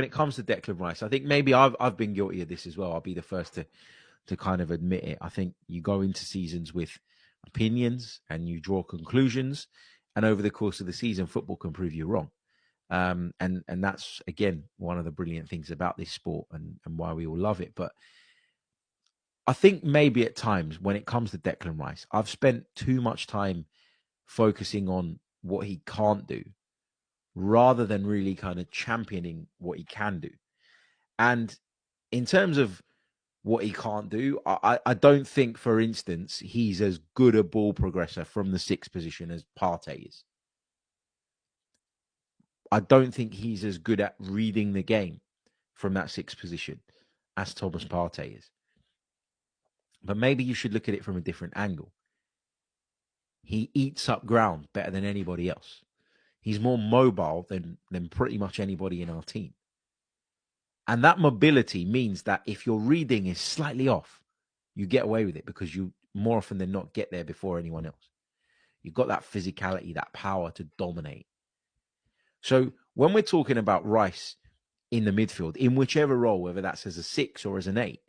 when it comes to Declan Rice, I think maybe I've been guilty of this as well. I'll be the first to kind of admit it. I think you go into seasons with opinions and you draw conclusions, and over the course of the season, football can prove you wrong. And that's again one of the brilliant things about this sport and why we all love it. But I think maybe at times when it comes to Declan Rice, I've spent too much time focusing on what he can't do rather than really kind of championing what he can do. And in terms of what he can't do, I don't think, for instance, he's as good a ball progressor from the sixth position as Partey is. I don't think he's as good at reading the game from that sixth position as Thomas Partey is. But maybe you should look at it from a different angle. He eats up ground better than anybody else. He's more mobile than pretty much anybody in our team. And that mobility means that if your reading is slightly off, you get away with it because you more often than not get there before anyone else. You've got that physicality, that power to dominate. So when we're talking about Rice in the midfield, in whichever role, whether that's as a 6 or as an 8,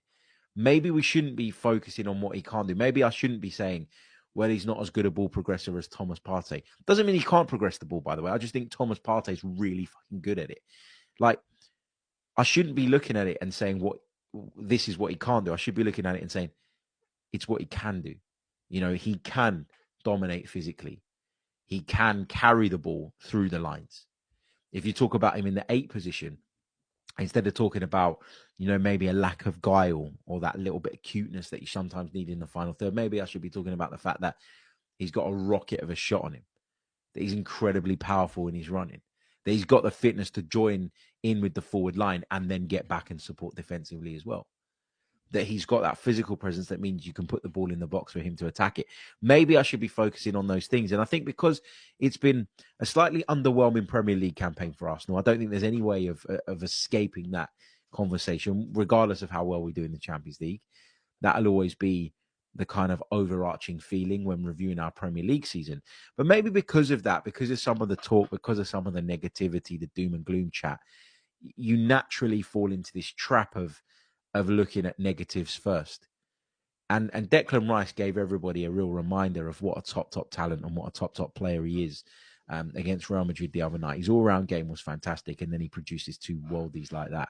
maybe we shouldn't be focusing on what he can't do. Maybe I shouldn't be saying, well, he's not as good a ball progressor as Thomas Partey. Doesn't mean he can't progress the ball, by the way. I just think Thomas Partey's really fucking good at it. Like, I shouldn't be looking at it and saying this is what he can't do. I should be looking at it and saying it's what he can do. You know, he can dominate physically. He can carry the ball through the lines. If you talk about him in the 8 position, instead of talking about, you know, maybe a lack of guile or that little bit of cuteness that you sometimes need in the final third, maybe I should be talking about the fact that he's got a rocket of a shot on him, that he's incredibly powerful in his running, that he's got the fitness to join in with the forward line and then get back and support defensively as well. That he's got that physical presence that means you can put the ball in the box for him to attack it. Maybe I should be focusing on those things. And I think because it's been a slightly underwhelming Premier League campaign for Arsenal, I don't think there's any way of escaping that conversation, regardless of how well we do in the Champions League. That'll always be the kind of overarching feeling when reviewing our Premier League season. But maybe because of that, because of some of the talk, because of some of the negativity, the doom and gloom chat, you naturally fall into this trap of looking at negatives first. And Declan Rice gave everybody a real reminder of what a top talent and what a top player he is against Real Madrid the other night. His all-round game was fantastic, and then he produces 2 worldies like that.